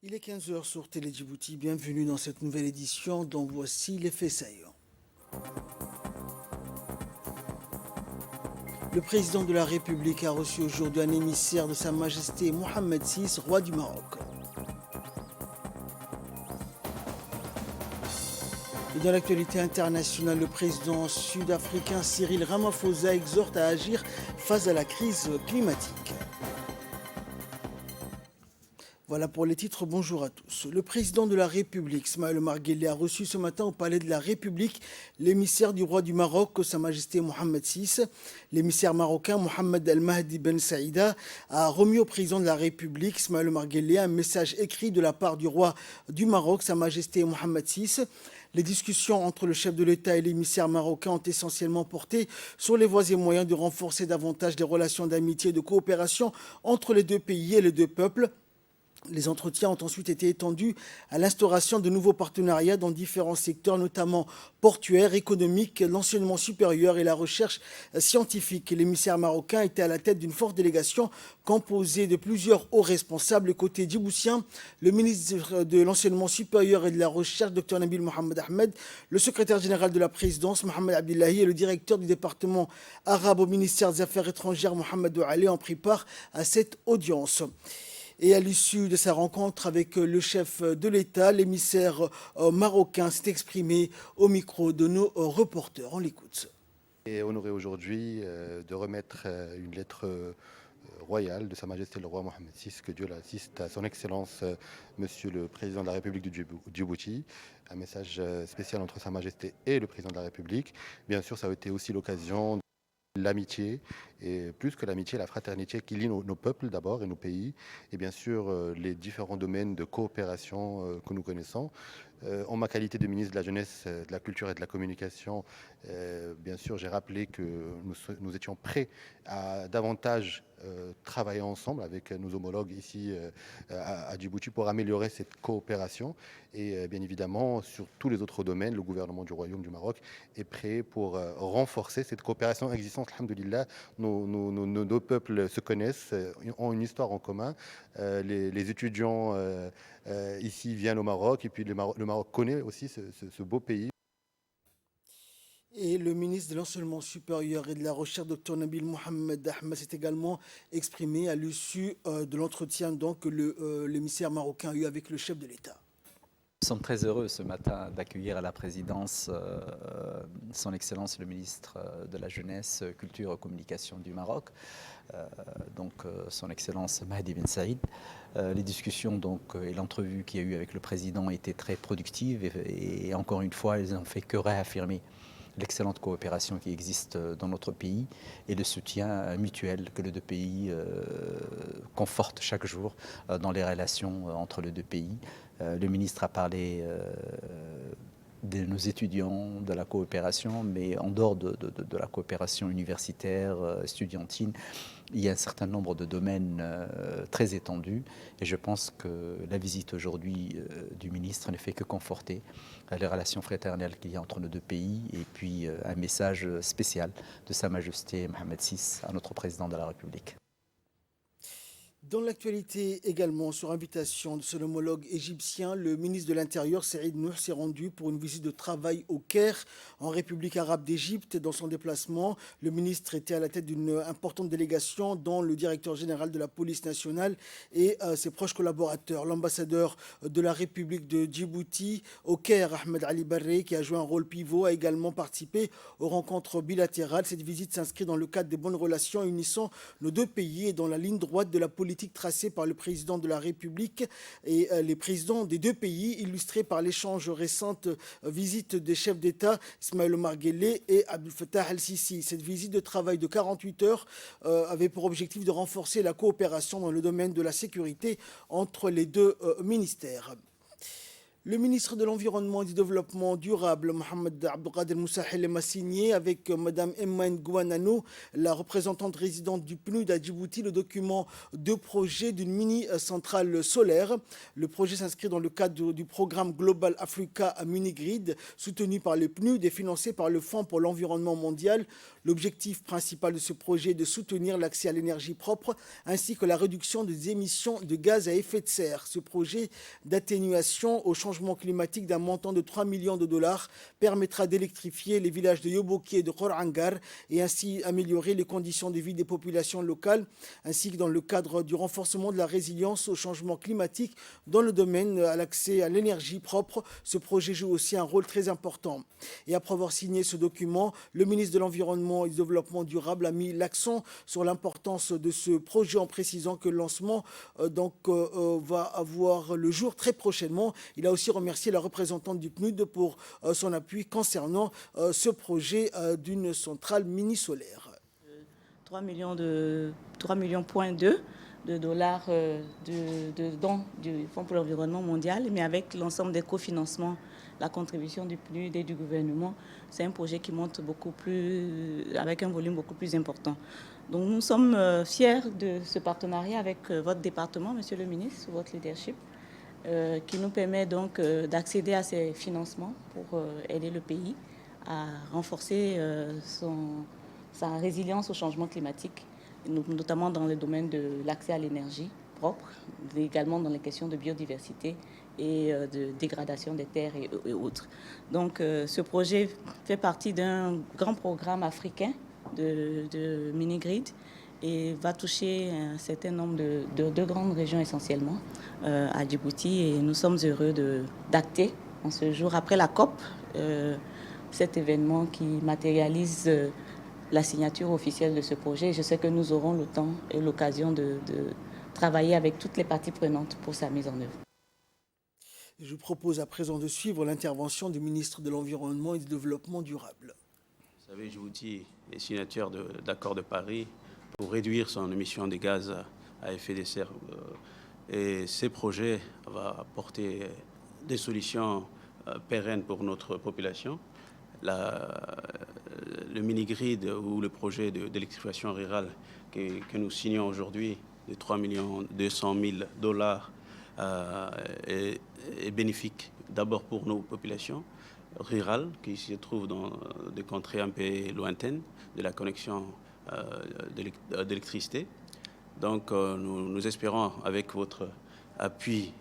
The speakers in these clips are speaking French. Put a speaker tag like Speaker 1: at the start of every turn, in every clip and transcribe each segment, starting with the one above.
Speaker 1: Il est 15 heures sur Télé Djibouti. Bienvenue dans cette nouvelle édition dont voici les faits saillants. Le président de la République a reçu aujourd'hui un émissaire de Sa Majesté Mohamed VI, roi du Maroc. Et dans l'actualité internationale, le président sud-africain Cyril Ramaphosa exhorte à agir face à la crise climatique. Voilà pour les titres, bonjour à tous. Le président de la République, Ismaël Omar Guelleh, a reçu ce matin au Palais de la République l'émissaire du roi du Maroc, Sa Majesté Mohamed VI. L'émissaire marocain Mohamed El Mahdi Ben Saïda a remis au président de la République, Ismaël Omar Guelleh, un message écrit de la part du roi du Maroc, Sa Majesté Mohamed VI. Les discussions entre le chef de l'État et l'émissaire marocain ont essentiellement porté sur les voies et moyens de renforcer davantage les relations d'amitié et de coopération entre les deux pays et les deux peuples. Les entretiens ont ensuite été étendus à l'instauration de nouveaux partenariats dans différents secteurs, notamment portuaires, économiques, l'enseignement supérieur et la recherche scientifique. L'émissaire marocain était à la tête d'une forte délégation composée de plusieurs hauts responsables. Côté djiboutien, le ministre de l'enseignement supérieur et de la recherche, Dr Nabil Mohamed Ahmed, le secrétaire général de la présidence, Mohamed Abdullahi, et le directeur du département arabe au ministère des Affaires étrangères, Mohamed Douali, ont pris part à cette audience. Et à l'issue de sa rencontre avec le chef de l'État, l'émissaire marocain s'est exprimé au micro de nos reporters. On l'écoute.
Speaker 2: Et honoré aujourd'hui de remettre une lettre royale de Sa Majesté le roi Mohamed VI, que Dieu l'assiste, à son Excellence Monsieur le Président de la République du Djibouti. Un message spécial entre Sa Majesté et le Président de la République. Bien sûr, ça a été aussi l'occasion l'amitié, et plus que l'amitié, la fraternité qui lie nos peuples d'abord et nos pays, et bien sûr les différents domaines de coopération que nous connaissons. En ma qualité de ministre de la Jeunesse, de la Culture et de la Communication, bien sûr, j'ai rappelé que nous étions prêts à davantage travailler ensemble avec nos homologues ici à Djibouti pour améliorer cette coopération. Et bien évidemment, sur tous les autres domaines, le gouvernement du Royaume du Maroc est prêt pour renforcer cette coopération existante. Alhamdoulilah, nos peuples se connaissent, ont une histoire en commun. Les étudiants ici viennent au Maroc, et puis le Maroc connaît aussi ce beau pays.
Speaker 1: Et le ministre de l'Enseignement supérieur et de la Recherche, Dr Nabil Mohamed Ahmed, s'est également exprimé à l'issue de l'entretien que l'émissaire marocain a eu avec le chef de l'État.
Speaker 3: Nous sommes très heureux ce matin d'accueillir à la présidence son Excellence le ministre de la Jeunesse, Culture et Communication du Maroc, son Excellence Mahdi Ben Saïd. Les discussions et l'entrevue qu'il y a eu avec le président étaient très productives et encore une fois, elles n'ont fait que réaffirmer l'excellente coopération qui existe dans notre pays et le soutien mutuel que les deux pays confortent chaque jour dans les relations entre les deux pays. Le ministre a parlé de nos étudiants, de la coopération, mais en dehors de la coopération universitaire, estudiantine, il y a un certain nombre de domaines très étendus et je pense que la visite aujourd'hui du ministre ne fait que conforter les relations fraternelles qu'il y a entre nos deux pays et puis un message spécial de Sa Majesté Mohamed VI à notre président de la République.
Speaker 1: Dans l'actualité également, sur invitation de son homologue égyptien, le ministre de l'Intérieur, Saïd Nour, s'est rendu pour une visite de travail au Caire, en République arabe d'Égypte. Dans son déplacement, le ministre était à la tête d'une importante délégation, dont le directeur général de la police nationale et ses proches collaborateurs. L'ambassadeur de la République de Djibouti au Caire, Ahmed Ali Barré, qui a joué un rôle pivot, a également participé aux rencontres bilatérales. Cette visite s'inscrit dans le cadre des bonnes relations unissant nos deux pays et dans la ligne droite de la politique tracée par le président de la République et les présidents des deux pays, illustrés par l'échange récente visite des chefs d'État Ismaël Omar Guelleh et Abdel Fattah al-Sisi. Cette visite de travail de 48 heures avait pour objectif de renforcer la coopération dans le domaine de la sécurité entre les deux ministères. Le ministre de l'Environnement et du Développement durable, Mohamed Abdelkader Moussahelem, a signé avec Mme Emma Ngouanano, la représentante résidente du PNUD à Djibouti, le document de projet d'une mini-centrale solaire. Le projet s'inscrit dans le cadre du programme Global Africa à Munigrid, soutenu par le PNUD et financé par le Fonds pour l'environnement mondial. L'objectif principal de ce projet est de soutenir l'accès à l'énergie propre ainsi que la réduction des émissions de gaz à effet de serre. Ce projet d'atténuation au changement climatique d'un montant de 3 millions de dollars permettra d'électrifier les villages de Yoboki et de Khorangar et ainsi améliorer les conditions de vie des populations locales, ainsi que dans le cadre du renforcement de la résilience au changement climatique dans le domaine à l'accès à l'énergie propre. Ce projet joue aussi un rôle très important. Et après avoir signé ce document, le ministre de l'Environnement et du Développement durable a mis l'accent sur l'importance de ce projet en précisant que le lancement va avoir le jour très prochainement. Il a aussi remercié la représentante du PNUD pour son appui concernant ce projet d'une centrale mini-solaire.
Speaker 4: 3 millions point 2 de dollars de dons du Fonds pour l'environnement mondial, mais avec l'ensemble des cofinancements, la contribution du PNUD et du gouvernement, c'est un projet qui monte avec un volume beaucoup plus important. Donc nous sommes fiers de ce partenariat avec votre département, Monsieur le ministre, sous votre leadership, qui nous permet donc d'accéder à ces financements pour aider le pays à renforcer sa résilience au changement climatique, notamment dans le domaine de l'accès à l'énergie propre, mais également dans les questions de biodiversité et de dégradation des terres et autres. Donc ce projet fait partie d'un grand programme africain de mini-grid et va toucher un certain nombre de deux grandes régions essentiellement à Djibouti. Et nous sommes heureux d'acter en ce jour, après la COP, cet événement qui matérialise la signature officielle de ce projet. Je sais que nous aurons le temps et l'occasion de travailler avec toutes les parties prenantes pour sa mise en œuvre.
Speaker 1: Je vous propose à présent de suivre l'intervention du ministre de l'Environnement et du Développement durable.
Speaker 5: Vous savez, Djibouti est signature d'accord de Paris pour réduire son émission de gaz à effet de serre. Et ces projets vont apporter des solutions pérennes pour notre population. Le mini-grid ou le projet d'électrification rurale que nous signons aujourd'hui de 3 200 000 dollars est bénéfique d'abord pour nos populations rurales qui se trouvent dans des contrées un peu lointaines de la connexion d'électricité. Donc nous espérons avec votre appui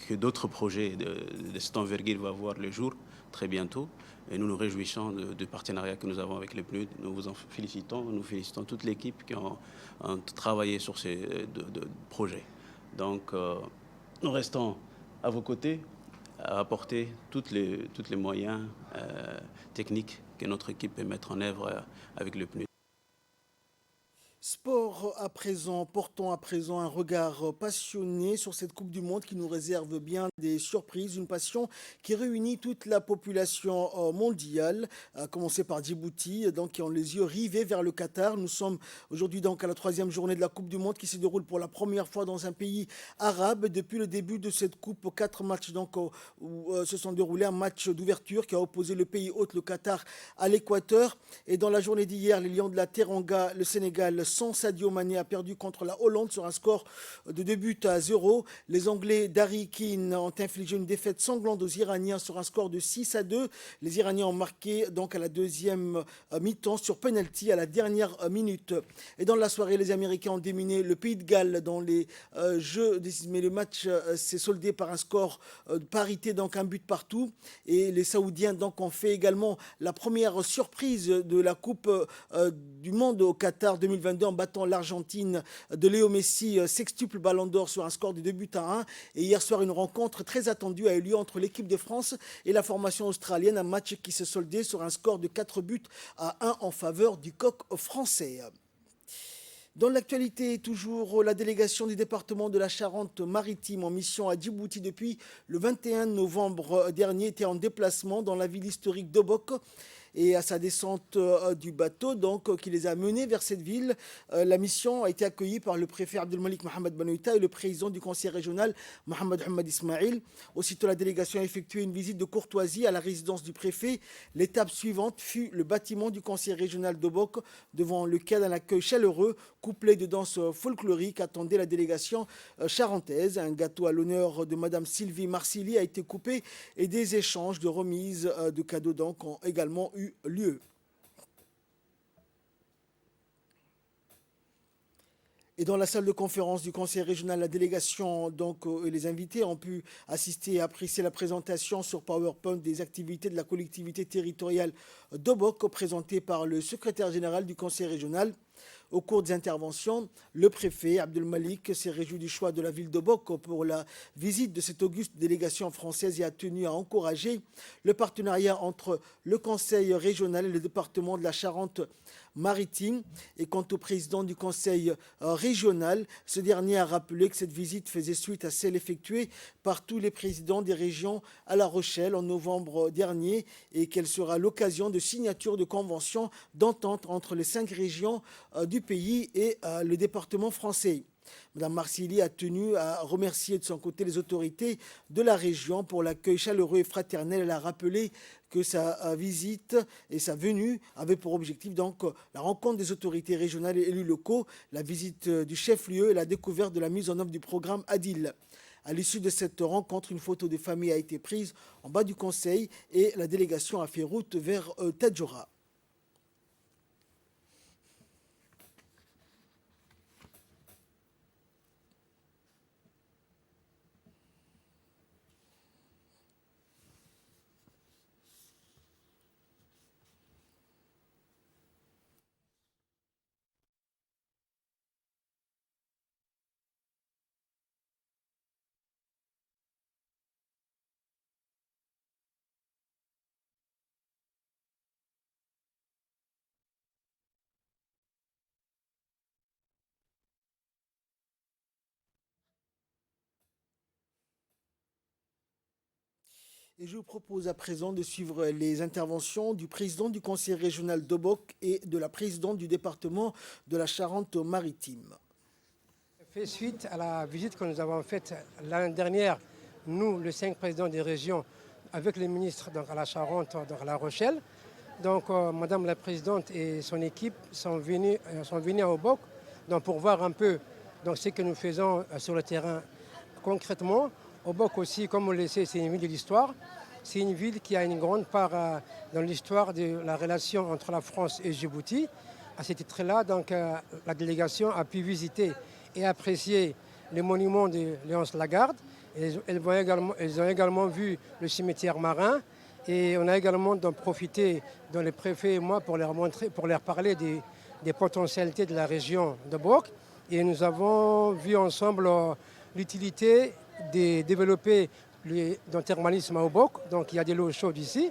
Speaker 5: que d'autres projets de cette envergure vont voir le jour très bientôt. Et nous nous réjouissons du partenariat que nous avons avec les PNUD. Nous vous en félicitons. Nous félicitons toute l'équipe qui ont travaillé sur ces projets. Donc, nous restons à vos côtés, à apporter tous les moyens techniques que notre équipe peut mettre en œuvre avec le PNUD.
Speaker 1: Sport à présent, portons à présent un regard passionné sur cette Coupe du Monde qui nous réserve bien des surprises, une passion qui réunit toute la population mondiale, à commencer par Djibouti, donc qui ont les yeux rivés vers le Qatar. Nous sommes aujourd'hui donc à la 3e journée de la Coupe du Monde qui se déroule pour la première fois dans un pays arabe. Depuis le début de cette Coupe, 4 matchs donc où se sont déroulés, un match d'ouverture qui a opposé le pays hôte, le Qatar, à l'Équateur. Et dans la journée d'hier, les Lions de la Teranga, le Sénégal, sans Sadio Mané, a perdu contre la Hollande sur un score de 2-0. Les Anglais d'Harry Keane ont infligé une défaite sanglante aux Iraniens sur un score de 6-2. Les Iraniens ont marqué donc à la deuxième mi-temps sur penalty à la dernière minute. Et dans la soirée, les Américains ont dominé le Pays de Galles dans les jeux, mais le match s'est soldé par un score de parité, donc un but partout. Et les Saoudiens donc ont fait également la première surprise de la Coupe du Monde au Qatar 2022 en battant l'Argentine de Léo Messi, sextuple Ballon d'Or sur un score de 2-1. Et hier soir, une rencontre très attendue a eu lieu entre l'équipe de France et la formation australienne, un match qui se soldait sur un score de 4-1 en faveur du coq français. Dans l'actualité, toujours, la délégation du département de la Charente-Maritime en mission à Djibouti depuis le 21 novembre dernier était en déplacement dans la ville historique d'Obok. Et à sa descente du bateau, donc, qui les a menés vers cette ville, la mission a été accueillie par le préfet Abdelmalik Mohamed Banouita et le président du conseil régional Mohamed Hamad Ismail. Aussitôt, la délégation a effectué une visite de courtoisie à la résidence du préfet. L'étape suivante fut le bâtiment du conseil régional d'Obok, devant lequel un accueil chaleureux, couplé de danses folkloriques, attendait la délégation charentaise. Un gâteau à l'honneur de Madame Sylvie Marsili a été coupé et des échanges de remises de cadeaux donc ont également eu lieu. Et dans la salle de conférence du Conseil régional, la délégation et les invités ont pu assister et apprécier la présentation sur PowerPoint des activités de la collectivité territoriale d'Obok présentée par le secrétaire général du Conseil régional. Au cours des interventions, le préfet Abdel Malik s'est réjoui du choix de la ville d'Obok pour la visite de cette auguste délégation française et a tenu à encourager le partenariat entre le Conseil régional et le département de la Charente-Maritime. Et quant au président du Conseil régional, ce dernier a rappelé que cette visite faisait suite à celle effectuée par tous les présidents des régions à La Rochelle en novembre dernier et qu'elle sera l'occasion de signature de conventions d'entente entre les 5 régions du pays et le département français. Madame Marsili a tenu à remercier de son côté les autorités de la région pour l'accueil chaleureux et fraternel. Elle a rappelé que sa visite et sa venue avaient pour objectif la rencontre des autorités régionales et élus locaux, la visite du chef-lieu et la découverte de la mise en œuvre du programme ADIL. À l'issue de cette rencontre, une photo de famille a été prise en bas du conseil et la délégation a fait route vers Tadjoura. Et je vous propose à présent de suivre les interventions du président du conseil régional d'Obok et de la présidente du département de la Charente-Maritime.
Speaker 6: Fait suite à la visite que nous avons faite l'année dernière, nous, les 5 présidents des régions, avec les ministres à la Charente, à La Rochelle. Donc, Madame la Présidente et son équipe sont venus à Obok pour voir un peu ce que nous faisons sur le terrain concrètement. Obok aussi, comme on le sait, c'est une ville de l'histoire. C'est une ville qui a une grande part dans l'histoire de la relation entre la France et Djibouti. À ce titre-là, la délégation a pu visiter et apprécier les monuments de Léonce Lagarde. Elles ont également vu le cimetière marin. Et on a également profité, les préfets et moi, pour leur parler des potentialités de la région de Obok. Et nous avons vu ensemble l'utilité de développer le thermalisme à Obok. Donc il y a de l'eau chaude ici.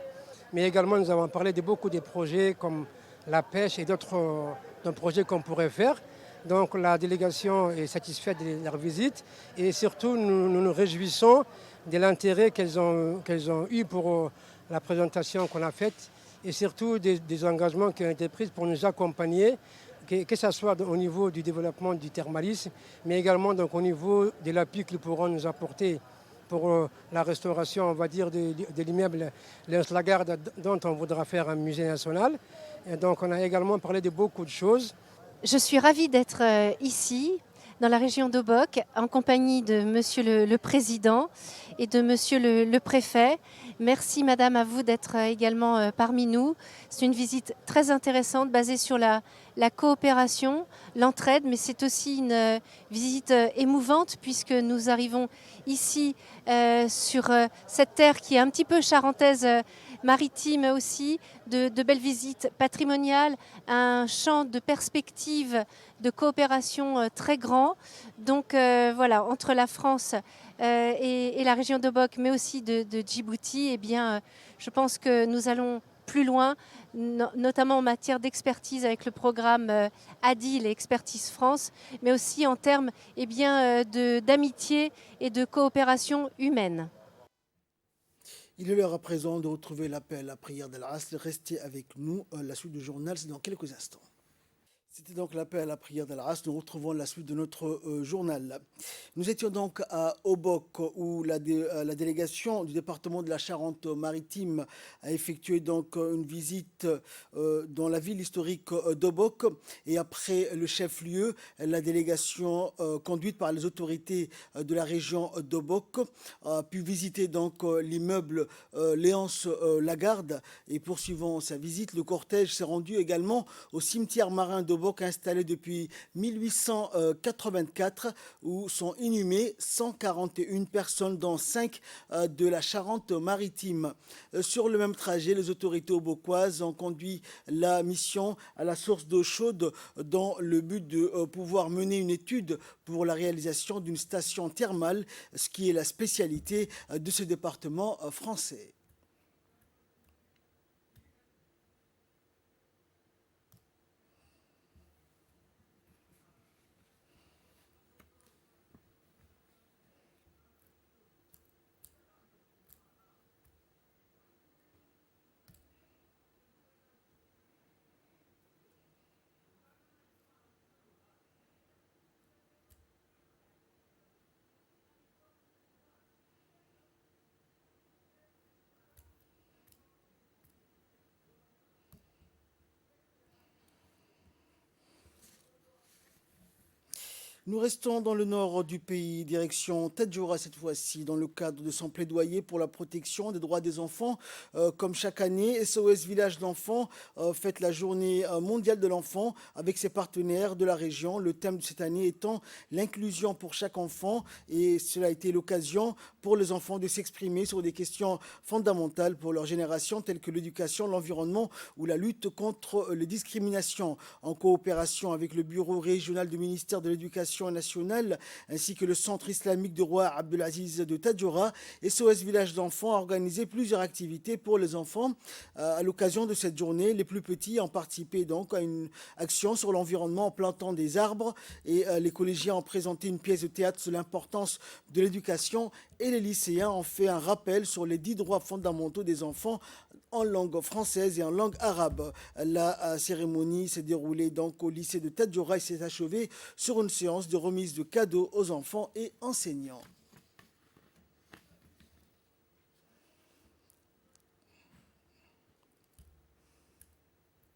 Speaker 6: Mais également, nous avons parlé de beaucoup de projets comme la pêche et d'autres projets qu'on pourrait faire. Donc la délégation est satisfaite de leur visite. Et surtout, nous nous réjouissons de l'intérêt qu'elles ont eu pour la présentation qu'on a faite et surtout des engagements qui ont été pris pour nous accompagner, que ce soit au niveau du développement du thermalisme, mais également au niveau de l'appui qu'ils pourront nous apporter pour la restauration, on va dire, de l'immeuble Léonce Lagarde, dont on voudra faire un musée national. Et donc on a également parlé de beaucoup de choses.
Speaker 7: Je suis ravie d'être ici, dans la région d'Obok, en compagnie de Monsieur le Président et de Monsieur le Préfet. Merci Madame à vous d'être également parmi nous. C'est une visite très intéressante basée sur la coopération, l'entraide, mais c'est aussi une visite émouvante puisque nous arrivons ici sur cette terre qui est un petit peu charentaise, maritime aussi, de belles visites patrimoniales, un champ de perspectives de coopération très grand. Donc voilà, entre la France et la région d'Obok, mais aussi de Djibouti, eh bien, je pense que nous allons plus loin, notamment en matière d'expertise avec le programme ADIL et Expertise France, mais aussi en termes d'amitié et de coopération humaine.
Speaker 1: Il est l'heure à présent de retrouver l'appel à la prière d'Al-Asr. Restez avec nous. La suite du journal, c'est dans quelques instants. C'était donc l'appel à la prière d'Al-Asr. Nous retrouvons la suite de notre journal. Nous étions donc à Obok où la délégation du département de la Charente-Maritime a effectué donc une visite dans la ville historique d'Obok. Et après le chef-lieu, la délégation conduite par les autorités de la région d'Obok a pu visiter donc l'immeuble Léonce Lagarde. Et poursuivant sa visite, le cortège s'est rendu également au cimetière marin d'Obok d'Obok installé depuis 1884 où sont inhumées 141 personnes dont 5 de la Charente-Maritime. Sur le même trajet, les autorités obokoises ont conduit la mission à la source d'eau chaude dans le but de pouvoir mener une étude pour la réalisation d'une station thermale, ce qui est la spécialité de ce département français. Nous restons dans le nord du pays, direction Tadjoura cette fois-ci, dans le cadre de son plaidoyer pour la protection des droits des enfants. Comme chaque année, SOS Village d'enfants fête la journée mondiale de l'enfant avec ses partenaires de la région. Le thème de cette année étant l'inclusion pour chaque enfant, et cela a été l'occasion pour les enfants de s'exprimer sur des questions fondamentales pour leur génération telles que l'éducation, l'environnement ou la lutte contre les discriminations. En coopération avec le bureau régional du ministère de l'Éducation nationale ainsi que le centre islamique du roi Abdelaziz de Tadjoura, SOS Village d'enfants a organisé plusieurs activités pour les enfants. À l'occasion de cette journée, les plus petits ont participé donc à une action sur l'environnement en plantant des arbres, et les collégiens ont présenté une pièce de théâtre sur l'importance de l'éducation, et les lycéens ont fait un rappel sur les 10 droits fondamentaux des enfants en langue française et en langue arabe. La cérémonie s'est déroulée donc au lycée de Tadjoura et s'est achevée sur une séance de remise de cadeaux aux enfants et enseignants.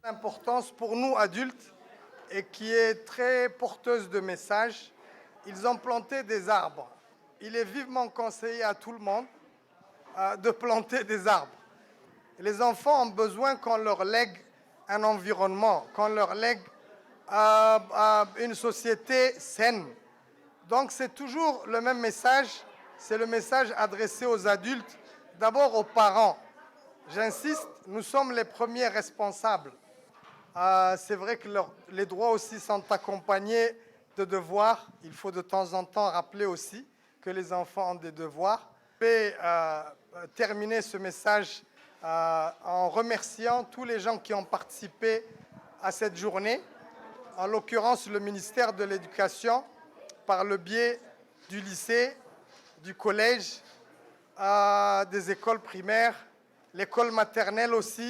Speaker 8: L'importance pour nous adultes et qui est très porteuse de messages. Ils ont planté des arbres. Il est vivement conseillé à tout le monde de planter des arbres. Les enfants ont besoin qu'on leur lègue un environnement, qu'on leur lègue une société saine. Donc c'est toujours le même message, c'est le message adressé aux adultes, d'abord aux parents. J'insiste, nous sommes les premiers responsables. C'est vrai que les droits aussi sont accompagnés de devoirs. Il faut de temps en temps rappeler aussi que les enfants ont des devoirs. Je vais terminer ce message en remerciant tous les gens qui ont participé à cette journée, en l'occurrence le ministère de l'Éducation, par le biais du lycée, du collège, des écoles primaires, l'école maternelle aussi.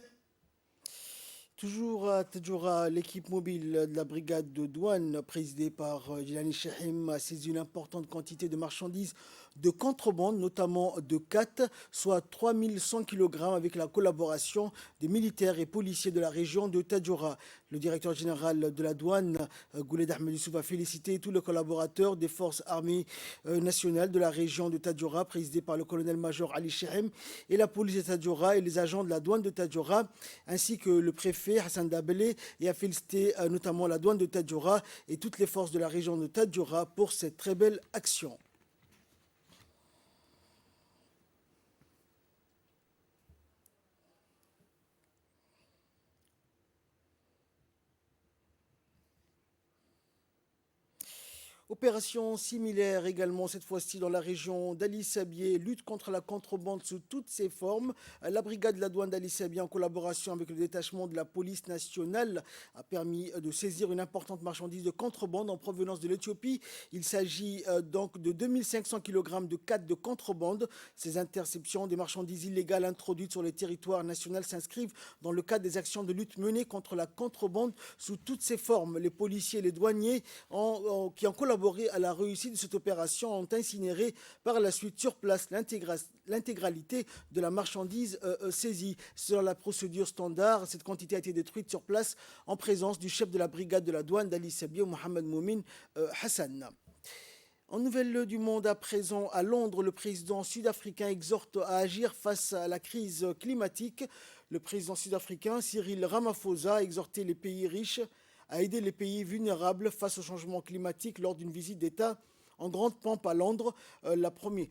Speaker 1: Toujours à Tadjoura, l'équipe mobile de la brigade de douane présidée par Jilani Chehim a saisi une importante quantité de marchandises de contrebande, notamment de khat, soit 3100 kg avec la collaboration des militaires et policiers de la région de Tadjoura. Le directeur général de la douane, Gouled Ahmed Youssouf, a félicité tous les collaborateurs des forces armées nationales de la région de Tadjoura, présidée par le colonel-major Ali Chehim, et la police de Tadjoura et les agents de la douane de Tadjoura, ainsi que le préfet Hassan Dabelé, et a félicité notamment la douane de Tadjoura et toutes les forces de la région de Tadjoura pour cette très belle action. Opération similaire également, cette fois-ci dans la région d'Ali Sabié, lutte contre la contrebande sous toutes ses formes. La brigade de la douane d'Ali Sabié, en collaboration avec le détachement de la police nationale, a permis de saisir une importante marchandise de contrebande en provenance de l'Éthiopie. Il s'agit donc de 2500 kg de khat de contrebande. Ces interceptions des marchandises illégales introduites sur le territoire national s'inscrivent dans le cadre des actions de lutte menées contre la contrebande sous toutes ses formes. Les policiers et les douaniers qui ont collaboré à la réussite de cette opération ont incinéré par la suite sur place l'intégralité de la marchandise saisie. Selon la procédure standard, cette quantité a été détruite sur place en présence du chef de la brigade de la douane d'Ali Sabié, Mohamed Moumin Hassan. En nouvelles du monde à présent, à Londres, le président sud-africain exhorte à agir face à la crise climatique. Le président sud-africain Cyril Ramaphosa a exhorté les pays riches à aider les pays vulnérables face au changement climatique lors d'une visite d'État en grande pompe à Londres, la première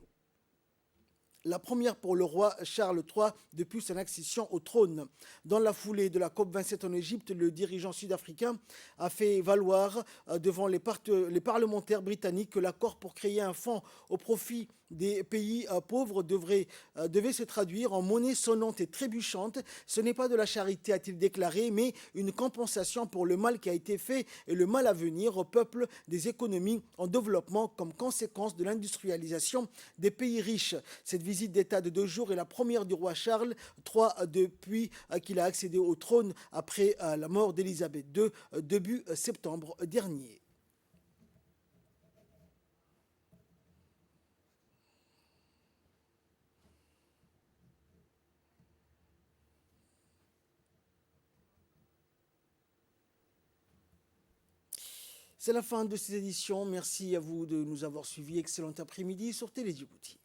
Speaker 1: pour le roi Charles III depuis son accession au trône. Dans la foulée de la COP27 en Égypte, le dirigeant sud-africain a fait valoir devant les parlementaires britanniques que l'accord pour créer un fonds au profit des pays pauvres devait se traduire en monnaie sonnante et trébuchante. Ce n'est pas de la charité, a-t-il déclaré, mais une compensation pour le mal qui a été fait et le mal à venir au peuple des économies en développement comme conséquence de l'industrialisation des pays riches. Cette visite d'État de 2 jours est la première du roi Charles III depuis qu'il a accédé au trône après la mort d'Élisabeth II début septembre dernier. C'est la fin de cette édition. Merci à vous de nous avoir suivis. Excellent après-midi sur Télé Djibouti.